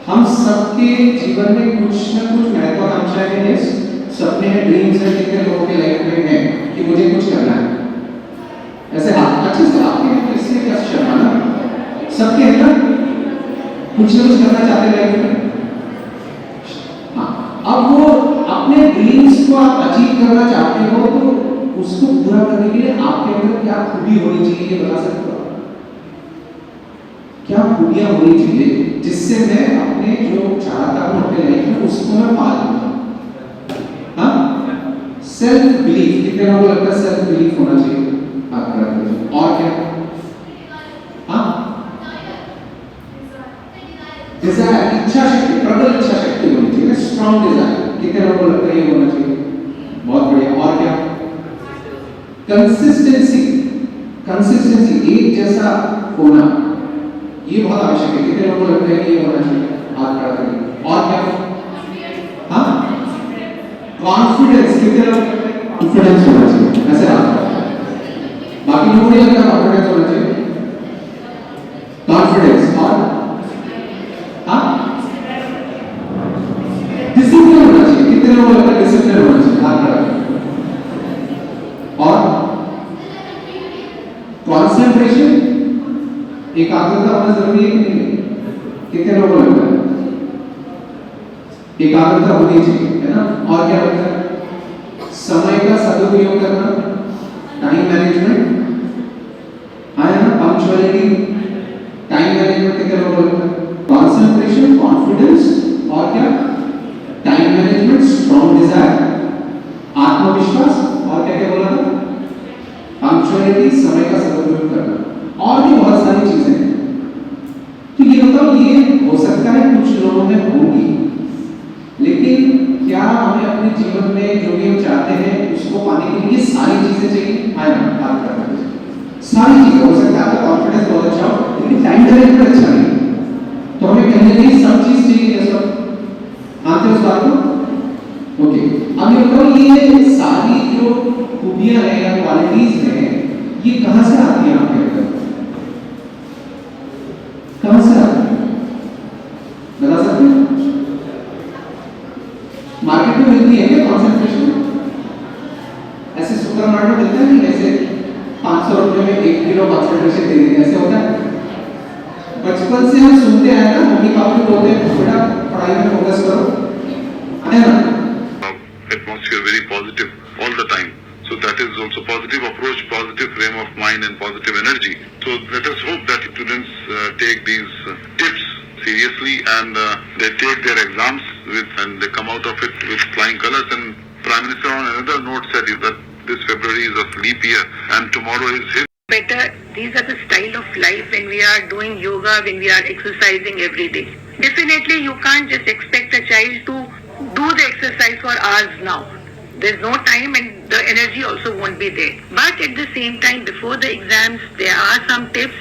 हम सबके जीवन में कुछ न कुछ महत्वाकांक्षाएं हैं, सपने हैं, ड्रीम्स हैं, कितने लोगों के लाइफ में है कि मुझे कुछ करना है। ऐसे आप अच्छे से आपके हैं तो इससे क्या शर्माना, सबके है ना, कुछ न कुछ करना चाहते लाइफ में। हाँ, अब वो अपने ड्रीम्स को आप अचीव करना चाहते हो तो उसको पूरा करने के लिए आपके अंदर क्या खूबी होनी चाहिए ये बता सकते हो? क्या खूबियां होनी चाहिए जिससे मैं अपने जो चाहता हूं अपने लाइफ में उसको मैं पा लूं? हाँ, सेल्फ बिलीफ, कितने लोगों को लगता है सेल्फ बिलीफ होना चाहिए आपका? और क्या? हाँ, डिजायर, इच्छा शक्ति, प्रबल इच्छा शक्ति होनी चाहिए, स्ट्रॉन्ग डिजायर, कितने लोगों को लगता है ये होना चाहिए? बहुत बढ़िया। और क्या? कंसिस्टेंसी, कंसिस्टेंसी, एक जैसा होना, ये बहुत आवश्यक है। कितने लोगों को लगता है कि ये होना चाहिए? हाथ खड़ा करिए। और क्या? हाँ, कॉन्फिडेंस, कितने लोग कॉन्फिडेंस होना चाहिए? ऐसे हाथ, बाकी लोगों को नहीं लगता कॉन्फिडेंस होना चाहिए? कॉन्फिडेंस। और हाँ, डिसिप्लिन होना चाहिए। कितने लोगों को लगता है डिसिप्लिन होना चाहिए? हाथ खड़ा करिए। और कॉन्सेंट्रेशन, एकाग्रता होना जरूरी है कि नहीं? कितने लोगों को लगता है एकाग्रता होनी चाहिए, है ना? और क्या लगता है? समय का सदुपयोग करना, टाइम मैनेजमेंट, हाँ है ना? पंक्चुअलिटी, टाइम मैनेजमेंट, कितने लोगों को लगता है? कॉन्सेंट्रेशन, कॉन्फिडेंस, और क्या? टाइम मैनेजमेंट, स्ट्रॉन्ग डिजायर, आत्मविश्वास, और क्या क्या बोला था? पंक्चुअलिटी, समय का सदुपयोग करना, और भी बहुत सारी चीजें हैं। तो ये बताओ, ये हो सकता है कुछ लोगों में होगी, लेकिन क्या हमें अपने जीवन में जो भी हम चाहते हैं उसको पाने के लिए सारी चीजें चाहिए? हाँ ना, बात करते हैं सारी चीजें। हो सकता है आपका कॉन्फिडेंस बहुत अच्छा हो लेकिन टाइम मैनेजमेंट अच्छा नहीं, तो हमें कहीं ना कहीं सब चीज चाहिए। ये सब आते हैं उस बात को? ओके, अब ये बताओ, ये सारी जो खूबियां हैं या क्वालिटीज हैं, ये कहां से आती है आपके अंदर? कहां से आती है बता सकते हैं? मार्केट में मिलती है क्या कॉन्सेंट्रेशन? ऐसे सुपर मार्केट मिलता है नहीं, ऐसे 500 रुपए में 1 किलो कॉन्सेंट्रेशन दे देंगे, ऐसे होता है? बचपन से हम सुनते आए ना, मम्मी पापा बोलते हैं बेटा पढ़ाई में फोकस करो, है ना? Atmosphere very positive all the time. So that is also positive approach, positive frame of mind and positive energy. So let us hope that students take these tips seriously and they take their exams and they come out of it with flying colors. And Prime Minister on another note said that this February is a leap year and tomorrow is his. Better, these are the style of life when we are doing yoga, when we are exercising every day. Definitely you can't just expect a child to do the exercise for hours now. There's no time and the energy also won't be there. But at the same time, before the exams, there are some tips,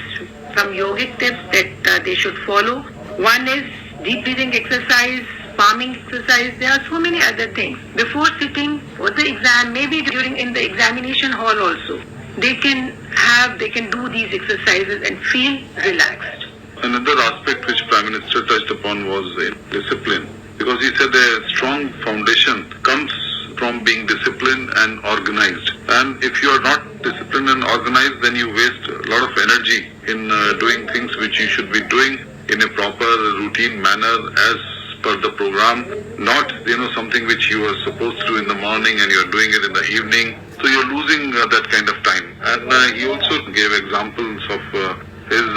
some yogic tips that they should follow. One is deep breathing exercise, palming exercise. There are so many other things. Before sitting for the exam, maybe during in the examination hall also, they can do these exercises and feel relaxed. Another aspect which Prime Minister touched upon was discipline, because he said a strong foundation comes from being disciplined and organized. And if you are not disciplined and organized, then you waste a lot of energy in doing things which you should be doing in a proper routine manner as per the program, not something which you are supposed to do in the morning and you are doing it in the evening. So you're losing that kind of time. And he also gave examples of his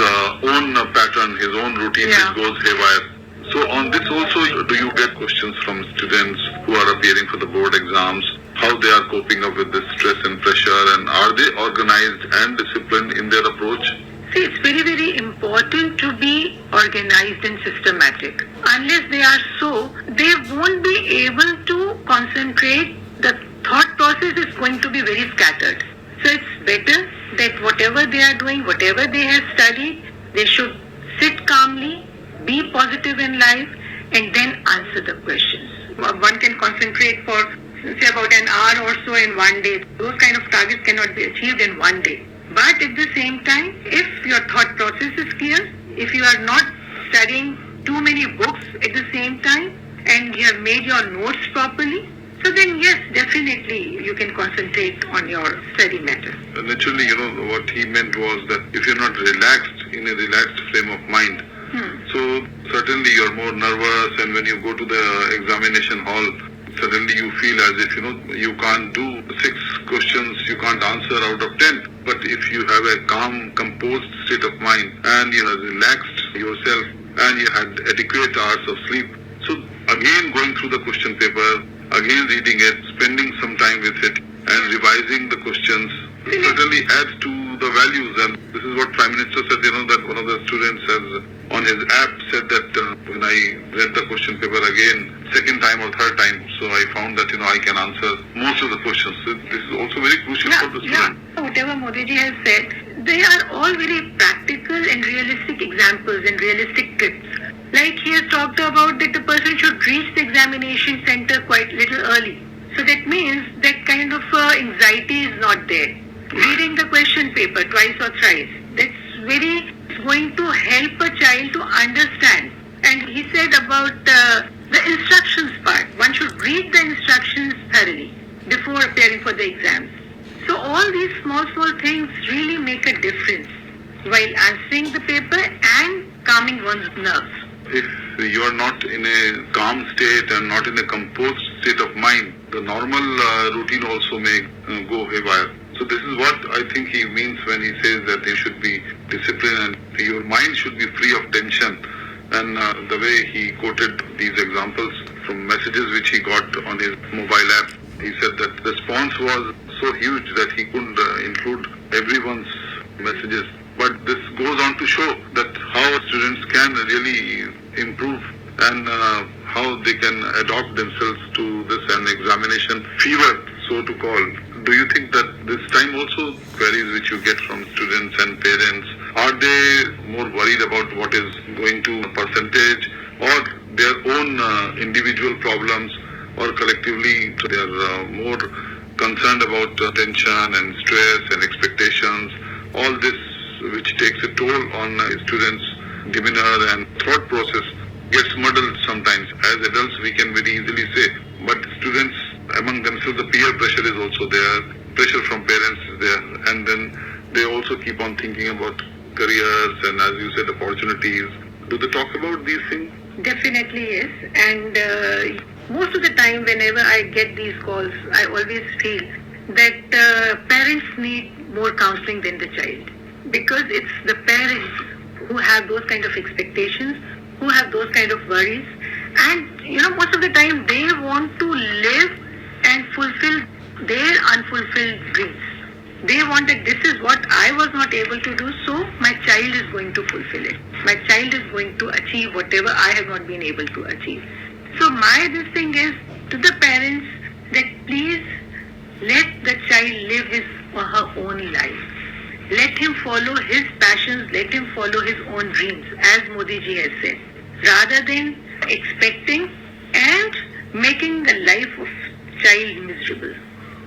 own pattern, his own routine which goes haywire. So on this also, do you get questions from students who are appearing for the board exams, how they are coping up with this stress and pressure, and are they organized and disciplined in their approach? See, it's very, very important to be organized and systematic. Unless they are so, they won't be able to concentrate. The thought process is going to be very scattered. So it's better that whatever they are doing, whatever they have studied, they should sit calmly, be positive in life, and then answer the questions. One can concentrate for, say, about an hour or so in one day. Those kind of targets cannot be achieved in one day. But at the same time, if your thought process is clear, if you are not studying too many books at the same time and you have made your notes properly, so then yes, definitely you can concentrate on your study matter. Naturally, what he meant was that if you're not relaxed, in a relaxed frame of mind, so certainly you're more nervous, and when you go to the examination hall, suddenly you feel as if, you can't do 6 questions, you can't answer out of 10. But if you have a calm, composed state of mind, and you have relaxed yourself, and you had adequate hours of sleep, so again going through the question paper, again reading it, spending some time with it, and revising the questions certainly adds to the values. And this is what Prime Minister said, that one of the students has on his app said that when I read the question paper again, second time or third time, so I found that, I can answer most of the questions. So this is also very crucial for the student. Whatever Modi ji has said, they are all very practical and realistic examples and realistic tips. Like he has talked about that the person should reach the examination center quite little early. So that means that kind of anxiety is not there. Reading the question paper twice or thrice, that's going to help a child to understand. And he said about the instructions part. One should read the instructions thoroughly before appearing for the exams. So all these small things really make a difference while answering the paper and calming one's nerves. If you are not in a calm state and not in a composed state of mind, the normal routine also may go haywire. So this is what I think he means when he says that there should be discipline and your mind should be free of tension. And the way he quoted these examples from messages which he got on his mobile app, he said that the response was so huge that he couldn't include everyone's messages. But this goes on to show that how students can really improve and how they can adapt themselves to this an examination fever, so to call. Do you think that this time also queries which you get from students and parents, are they more worried about what is going to percentage or their own individual problems, or collectively they are more concerned about tension and stress and expectations, all this which takes a toll on students' demeanor and thought process gets muddled sometimes. As adults we can very easily say, but students among themselves, the peer pressure is also there, pressure from parents is there, and then they also keep on thinking about careers and, as you said, opportunities. Do they talk about these things? Definitely yes, and most of the time whenever I get these calls, I always feel that parents need more counseling than the child, because it's the parents who have those kind of expectations, who have those kind of worries, and most of the time they want to live and fulfill their unfulfilled dreams. They want that this is what I was not able to do, so my child is going to fulfill it. My child is going to achieve whatever I have not been able to achieve. So this thing is to the parents that please let the child live his or her own life. Let him follow his passions, let him follow his own dreams, as Modi ji has said, rather than expecting and making the life of child miserable.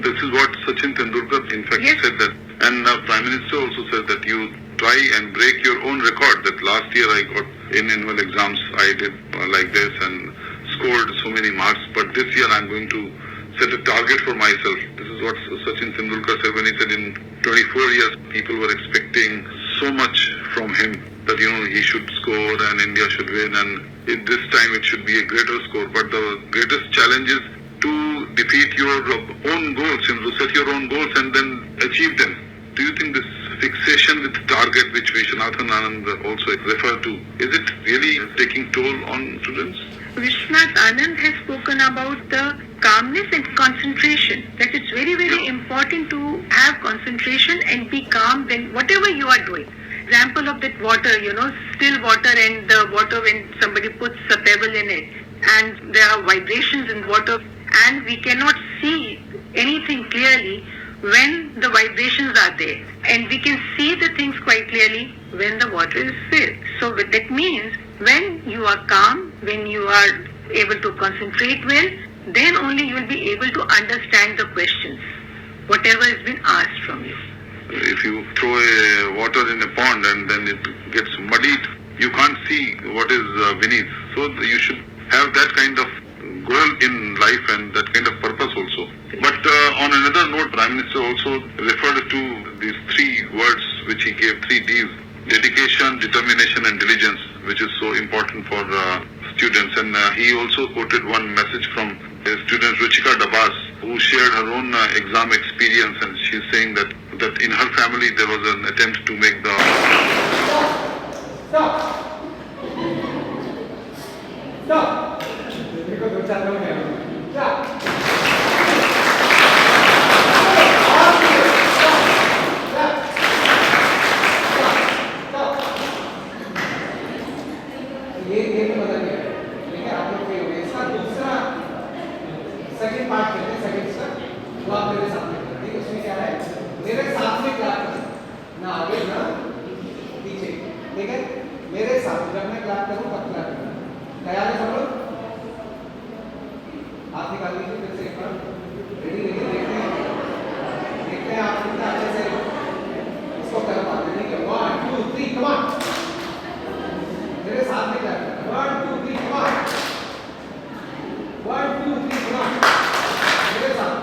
This is what Sachin Tendulkar in fact said that, and Prime Minister also said that you try and break your own record. That last year I got in annual exams, I did like this and scored so many marks, but this year I'm going to set a target for myself. This is what Sachin Tendulkar said when he said in 24 years people were expecting so much from him that he should score and India should win, and this time it should be a greater score. But the greatest challenge is to defeat your own goals, to set your own goals and then achieve them. Do you think this fixation with target, which Vishwanathan Anand also referred to, is it really taking toll on students? Vishwanath Anand has spoken about the calmness and concentration, that it's very, very important to have concentration and be calm when whatever you are doing. Example of that water, still water, and the water when somebody puts a pebble in it and there are vibrations in water and we cannot see anything clearly when the vibrations are there, and we can see the things quite clearly when the water is filled. So that means when you are calm, when you are able to concentrate well, then only you will be able to understand the questions, whatever has been asked from you. If you throw a water in a pond and then it gets muddied, you can't see what is beneath. So you should have that kind of goal in life and that kind of purpose also. But on another note, Prime Minister also referred to these three words which he gave, three Ds: dedication, determination and diligence, which is so important for students. And he also quoted one message from a student, Ruchika Dabas, who shared her own exam experience, and she's saying that in her family there was an attempt to make the... Stop! Stop! देखो दो चार लोग हैं। Stop! ये तो बदल गया, ठीक है? आप लोग फेल हो गए। इसका दूसरा सेकंड पार्ट करते हैं, सेकंड स्टेप वो आप मेरे साथ में करें, ठीक है? उसमें क्या है, मेरे साथ में क्लैप करें, ना आगे ना पीछे, ठीक है? मेरे साथ जब मैं क्लैप करूं तब क्लैप करना। तैयार है सब लोग? हाथ निकाल लीजिए फिर से एक बार। रेडी रहिए, देखते हैं आप कितना अच्छे से इसको कर पाते हैं, ठीक है? 1 2 3 कम ऑन, मेरे साथ में क्लैप करना। 1 2 3 कम ऑन, 1 2 3 कम ऑन, मेरे साथ।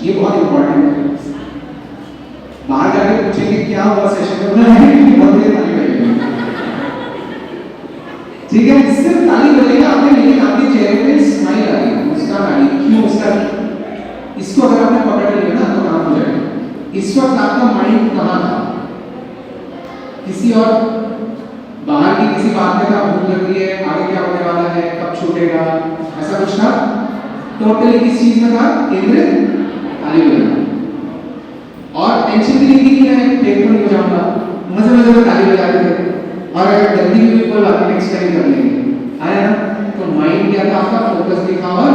ये बहुत इंपॉर्टेंट है। बाहर जाके पूछेंगे क्या हुआ सेशन में, बहुत देर ताली बजेगी, ठीक है? सिर्फ ताली बजेगा आपने, लेकिन आपके चेहरे पे स्माइल आ रही है, मुस्कान आ रही है। क्यों मुस्कान? इसको अगर आपने पकड़ लिया ना तो काम हो जाएगा। इस वक्त आपका माइंड कहाँ था? किसी और बाहर की किसी बात में था, भूख लग रही है, आगे क्या होने वाला है, कब छूटेगा, ऐसा कुछ था? टोटली किस चीज में था? केंद्रित ताली बजाना। और टेंशन भी नहीं थी कि मैं पेपर नहीं बजाऊंगा, मजे मजे में ताली बजाते थे। और अगर जल्दी भी कोई बात नेक्स्ट टाइम कर लेंगे, आया ना? तो माइंड क्या था आपका? फोकस भी था और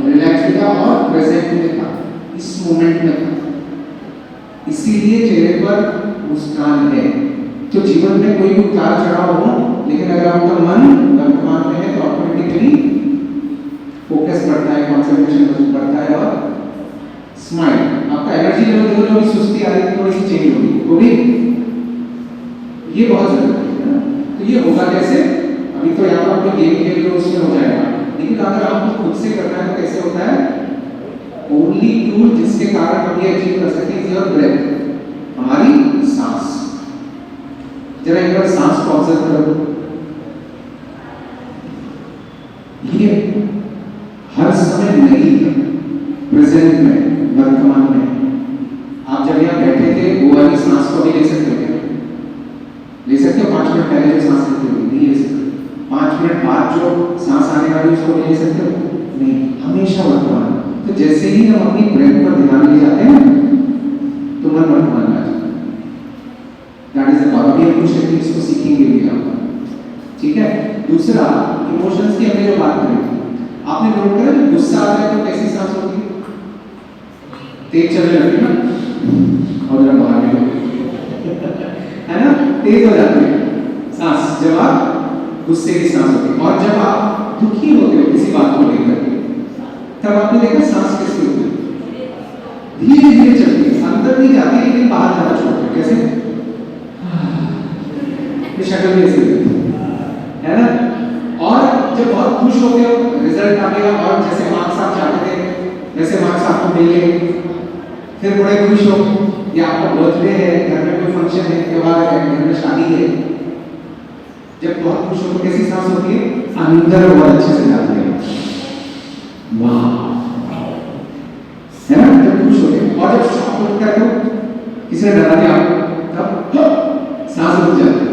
रिलैक्स भी था और प्रेजेंट भी था, इस मोमेंट में था। इसीलिए चेहरे पर मुस्कान है। तो जीवन में कोई भी उतार चढ़ाव हो, लेकिन अगर आपका मन वर्तमान में है तो ऑटोमेटिकली फोकस बढ़ता है, कंसंट्रेशन बढ़ता है और स्माइल, आपका एनर्जी लेवल जो भी सुस्ती आ रही थी थोड़ी सी चेंज होगी, तो भी ये बहुत जरूरी है ना? तो ये होगा कैसे? अभी तो यहाँ पर आप गेम खेल लो उसमें हो जाएगा, लेकिन अगर आपको खुद से करना है तो कैसे होता है? ओनली टूल जिसके कारण हम ये अचीव कर सकते हैं योर ब्रेथ, हमारी सांस। जरा एक बार सांस को ऑब्जर्व करो। ये हर समय नहीं है, प्रेजेंट में, वर्तमान में। आप जब यहाँ बैठे थे वो वाली सांस को भी ले सकते हो क्या? ले सकते हो? 5 मिनट पहले जो सांस लेते हो नहीं ले सकते। 5 मिनट बाद जो सांस आने वाली उसको ले सकते हो नहीं, हमेशा वर्तमान। तो जैसे ही हम अपनी ब्रेथ पर ध्यान ले जाते हैं तो मन वर्तमान में आ जाता है। That is the power. अभी कुछ टेक्निक्स को सीखेंगे भी हम, ठीक है? दूसरा, इमोशंस की हमने जो बात करी, आपने नोट करा जब गुस्सा आता है तो कैसी सांस होती है? तेज चलने लगती है ना, और जरा बाहर निकलो, है ना? तेज हो जाती है गुस्से की सांस होती है। और जब आप दुखी होते हो किसी बात को लेकर, तब आपने देखा सांस कैसी होती है, धीरे धीरे चलती है, अंदर नहीं जाती है लेकिन बाहर जाना छोड़ती है। कैसे? ये शक्ल भी ऐसी है ना। और जब बहुत खुश होते हो, रिजल्ट आ गया और जैसे मार्क्स आप चाहते थे वैसे मार्क्स आपको मिल गए, फिर बड़े खुश हो, या आपका बर्थडे है, घर में कोई फंक्शन है, त्योहार है, घर में शादी है, जब बहुत खुश हो तो कैसी सांस होती है? अंदर बहुत अच्छे से जाती है, वाह, है ना, जब खुश होते हैं। और जब शॉक होता है तो किसी ने डरा दिया आपको, तब सांस रुक जाती है।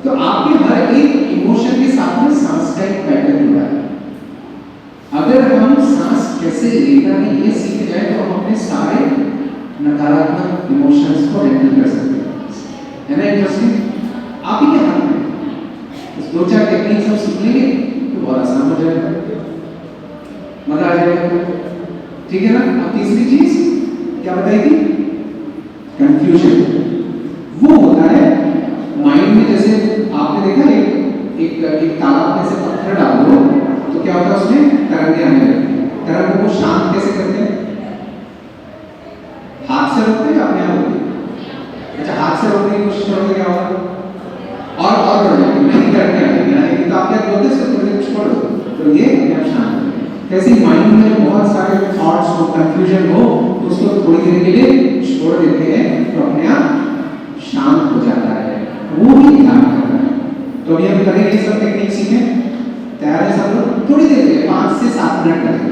तो आपके हर एक इमोशन के साथ में सांस का एक पैटर्न होता है। अगर हम सांस कैसे लेना है ये सीख जाए तो हम अपने सारे नकारात्मक इमोशंस को हैंडल कर सकते हैं, है ना। इंटरेस्टिंग, आप ही के हाथ में, इस 2-4 टेक्निक सब सीख लेंगे तो बहुत आसान हो जाएगा, मजा आ जाएगा, ठीक है ना। अब तीसरी चीज क्या बताई थी? कंफ्यूजन। वो होता है माइंड में, जैसे आपने देखा एक तालाब में से पत्थर डाल दो तो क्या होता है, उसमें तरंगें आने लगती हैं। तरंगों को शांत कैसे करते हैं? हाथ से रोकते हैं या अपने आप रोकते हैं? अच्छा, हाथ से रोकने की कोशिश करोगे क्या होगा? और बढ़ जाएगी, नहीं करने आएगी ना, लेकिन तो आप क्या बोलते हैं, कुछ छोड़ दो तो ये अपने आप शांत हो जाएगा। कैसे माइंड में बहुत सारे थॉट्स हो, कंफ्यूजन हो, तो उसको थोड़ी देर के लिए छोड़ देते हैं तो अपने आप शांत हो जाता है, वो भी ध्यान करना है। तो अभी हम करेंगे सब टेक्निक सीखें, तैयार है सब लोग? थोड़ी देर के लिए 5 से 7 मिनट करेंगे,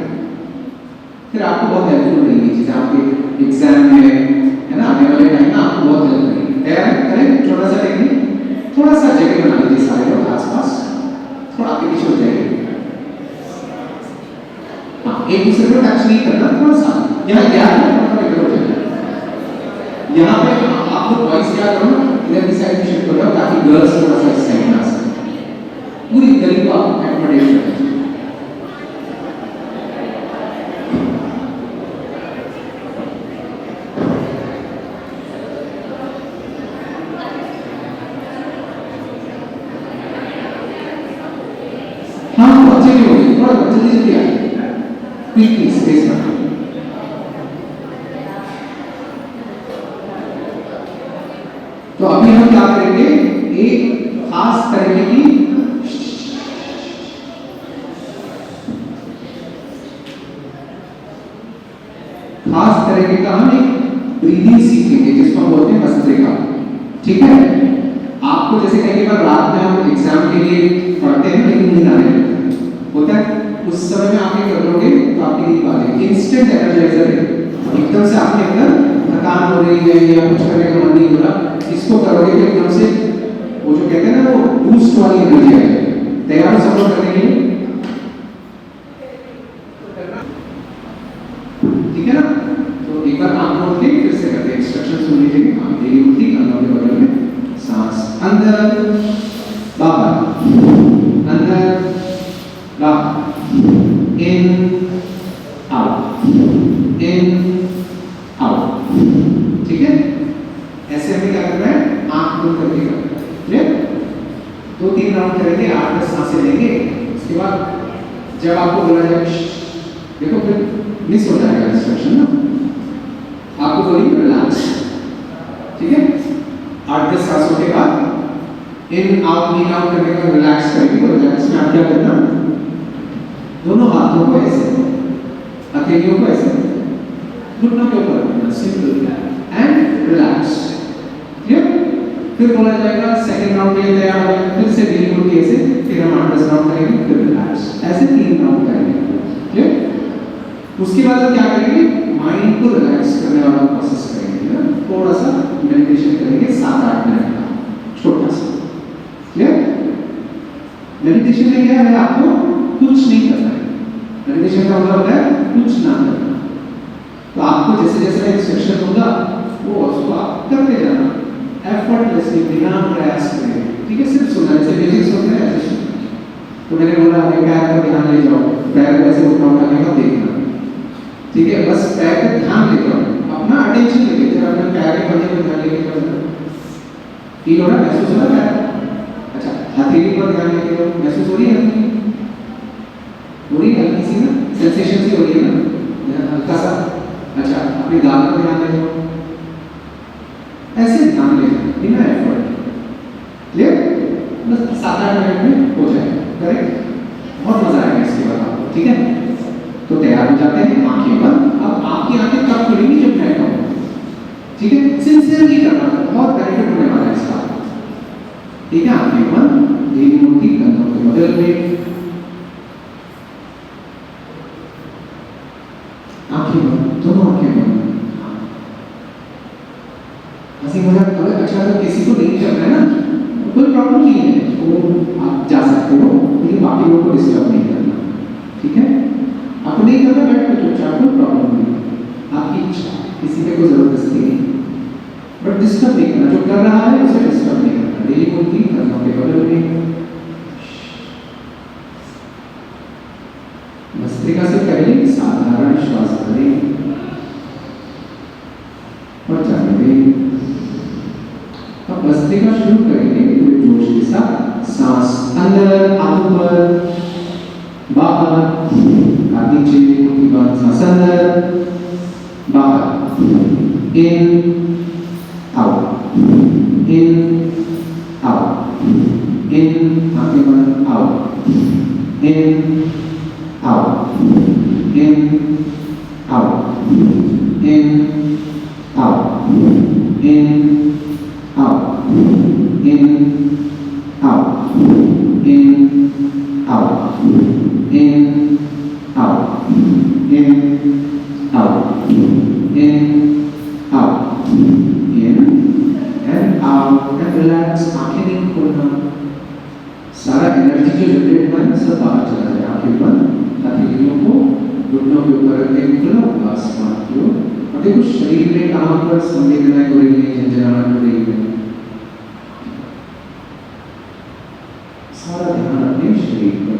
फिर आपको बहुत हेल्पफुल रहेगी चीजें आपके एग्जाम में, है ना, आने वाले टाइम में आपको बहुत हेल्प करेगी। तैयार है? करें छोटा सा टेक्निक, थोड़ा सा जगह बना लीजिए सारे लोग आसपास, थोड़ा आगे पीछे हो जाएंगे। हाँ, एक दूसरे को टच नहीं करना, थोड़ा सा यहाँ गैप है, थोड़ा इधर हो जाएगा। यहाँ पे आप लोग बॉयज क्या करो, इधर की साइड में शिफ्ट हो जाओ ताकि गर्ल्स थोड़ा सा इस साइड में आ सके, पूरी गली को आप एक्कोमोडेट करें। हाँ, अच्छे भी होगी, थोड़ा जल्दी जल्दी आइए, क्विकली स्पेस में। तो अभी हम क्या करेंगे, एक खास तरीके की का हम एक ब्रीदिंग सीखेंगे जिसको हम बोलते हैं भस्त्रिका, ठीक है। आपको जैसे कई बार रात में हम एग्जाम के लिए पढ़ते हैं लेकिन नींद आने लगती है, होता है, उस समय में आप ये कर लोगे तो आपकी नींद आ जाएगी। इंस्टेंट एनर्जाइजर है, एकदम से आपके अंदर थकान हो रही है या कुछ करने का मन नहीं हो रहा, इसको करोगे तो एकदम से वो जो कहते हैं ना, वो बूस्ट वाली एनर्जी आएगी। तैयार हो सब लोग करने के लिए? ठीक है ना। तो एक बार आंख खोल के फिर से करते हैं, इंस्ट्रक्शन सुन लीजिए। आंख मेरी खुलती, कानों के बगल में सांस अंदर बाहर, अंदर बाहर, इन आउट, इन आउट, ठीक है। ऐसे हमें क्या करना है, आंख बंद करके करना है, क्लियर। 2-3 राउंड करेंगे, 8-10 सांसें लेंगे। उसके बाद जब आपको बोला जाए, देखो फिर मिस हो जाएगा इंस्ट्रक्शन ना, आपको बोलिए रिलैक्स, ठीक है। 8-10 सांसों के बाद इन आउट इन आउट करने का रिलैक्स करेंगे। तो रिलैक्स में आप क्या करना, दोनों हाथों को ऐसे, हथेलियों को ऐसे घुटनों के ऊपर रखना, सिंपल एंड रिलैक्स, क्लियर। फिर बोला जाएगा सेकंड राउंड के लिए तैयार हो जाए, फिर से ढील होती है ऐसे, फिर हम 8-10 राउंड करेंगे, फिर रिलैक्स, ऐसे 3 राउंड करेंगे, क्लियर। उसके बाद हम क्या करेंगे, माइंड को रिलैक्स करने वाला प्रोसेस करेंगे ना, थोड़ा सा मेडिटेशन करेंगे 7-8 मिनट का, छोटा सा, क्लियर। मेडिटेशन में क्या है, आपको कुछ नहीं करना है। मेडिटेशन का मतलब होता है कुछ ना करना। तो आपको जैसे जैसे मैं इंस्ट्रक्शन दूंगा वो उसको आप करते जाना, एफर्टलेसली, बिना प्रयास करे, ठीक है। सिर्फ सुनना, जैसे म्यूजिक सुनते हैं ऐसे सुनना। तो मैंने बोला अपने पैर पर ध्यान ले जाओ, पैर को ऐसे उठाओ उठाने का देखना, ठीक है। बस पैर पे ध्यान ले जाओ, अपना अटेंशन लेके जरा अपने पैर के पंजे पे ध्यान लेके जाओ। फील हो रहा है, महसूस हो रहा है? अच्छा, हाथी ब्रीदिंग पर ध्यान देते हो, महसूस हो रही है हो रही है हल्की सी ना सेंसेशन सी हो रही है ना हल्का सा। अच्छा अपने गाल पर ध्यान देते हो, ऐसे ध्यान लेना बिना एफर्ट, क्लियर? बस 7-8 मिनट में हो जाएगा, करेक्ट? बहुत मजा आएगा इसके बाद आपको, ठीक है? तो तैयार हो जाते हैं, आंखें बंद। अब आपकी आंखें कब खुलेंगी जब मैं कहूँ, ठीक है? सिंसियरली करना, बहुत बेनिफिट होने वाला है इसका, ठीक है? आंखें बंद, धीमी मुट्ठी कंधों के बगल में, आंखें बंद, दोनों आंखें बंद। हंसी मजाक अगर अच्छा अगर किसी को नहीं चल रहा है ना तो कोई प्रॉब्लम नहीं है, वो आप जा सकते हो, लेकिन बाकी लोगों को डिस्टर्ब नहीं करना, ठीक है? आपको नहीं करना बैठ के चुपचाप, कोई प्रॉब्लम नहीं, आपकी इच्छा, किसी पे कोई जबरदस्ती नहीं, बट डिस्टर्ब नहीं करना, जो कर रहा है उसे डिस्टर्ब नहीं करना। डेली मुट्ठी कंधों के बगल में, भस्त्रिका से पहले साधारण श्वास करें और जाने दें। अब भस्त्रिका शुरू करेंगे पूरे जोश के साथ, सांस अंदर, हाथ ऊपर, बाहर, हाथ नीचे, मुट्ठी बंद, सांस अंदर, बाहर, इन, आउट, इन, आउट, इन, आंखें बंद, out, in, out, in, out, in, out, in, out, in, out, in, out, in, out, in, out, in, out, in and out and relax, आंखें नहीं खोलना, सारा एनर्जी जो जनरेट हुआ है सब बाहर चला जाए। आंखें बंद, हथेलियों को घुटनों के ऊपर रखते हैं, खुला आसमान की ओर, और देखो शरीर में कहाँ पर संवेदनाएं हो रही है, झंझनाहट हो रही है, सारा ध्यान अपने शरीर पर।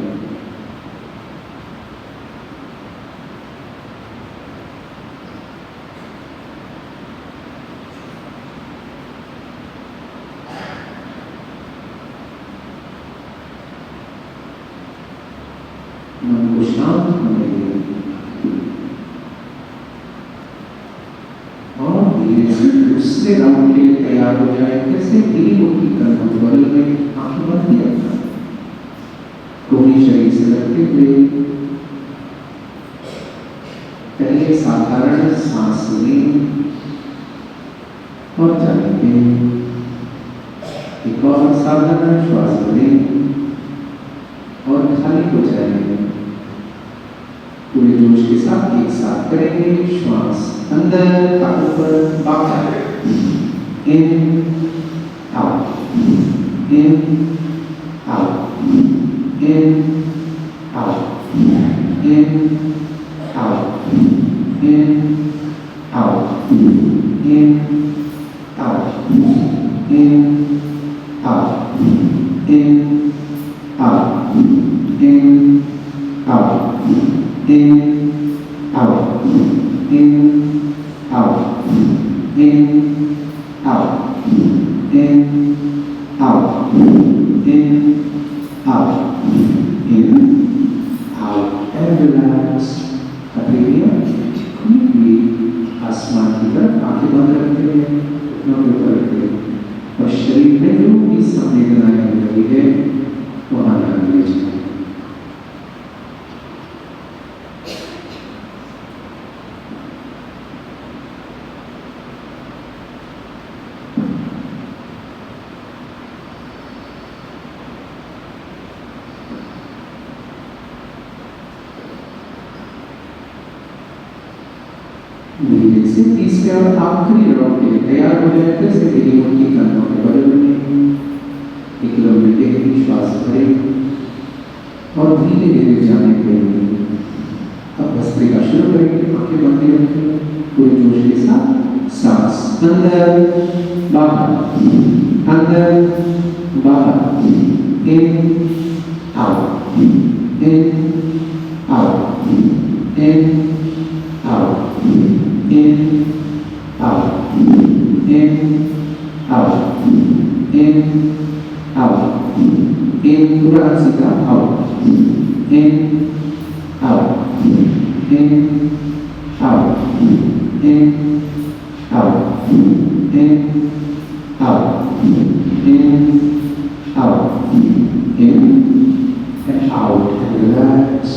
मन को शांत होने दें और धीरे से दूसरे राउंड के लिए तैयार हो जाए। कैसे? धीरे मुट्ठी कंधों के बगल में, आंखें बंद किया रखना, कोहनी शरीर से लगते हुए पहले साधारण सांस लें और जाने दें। एक और साधारण श्वास लें और खाली हो जाएंगे। पूरे जोश के साथ एक साथ करेंगे, श्वास अंदर, हाथ ऊपर, बाहर, in, out, in, out, in, out, in, out, in, out, in, out, in, out, in, out, in, out, in, out, in, out, in, out, in, out, in, out, in, out, and relax. हथेलियाँ खुली हुई आसमान की तरफ, आंखें बंद रखते हुए, घुटनों के ऊपर रखते हुए, और शरीर में जो भी संवेदनाएं हो रही है वहाँ ध्यान ले जाए। धीरे से तीसरे और आखिरी राउंड के लिए तैयार हो जाए। फिर से धीरे मुट्ठी कंधों के बगल में, एक लंबी गहरी श्वास भरें और धीरे धीरे जाने दें। अब भस्त्रिका शुरू करेंगे, आंखें बंद रखें, पूरे जोश के साथ सांस अंदर, बाहर, अंदर, बाहर, in, out, in, out, in, out, in, out, in, out, in, out, In, पूरा सीधा, out. In, out. In, out. In, out. In, out. In, out. In and out. And relax.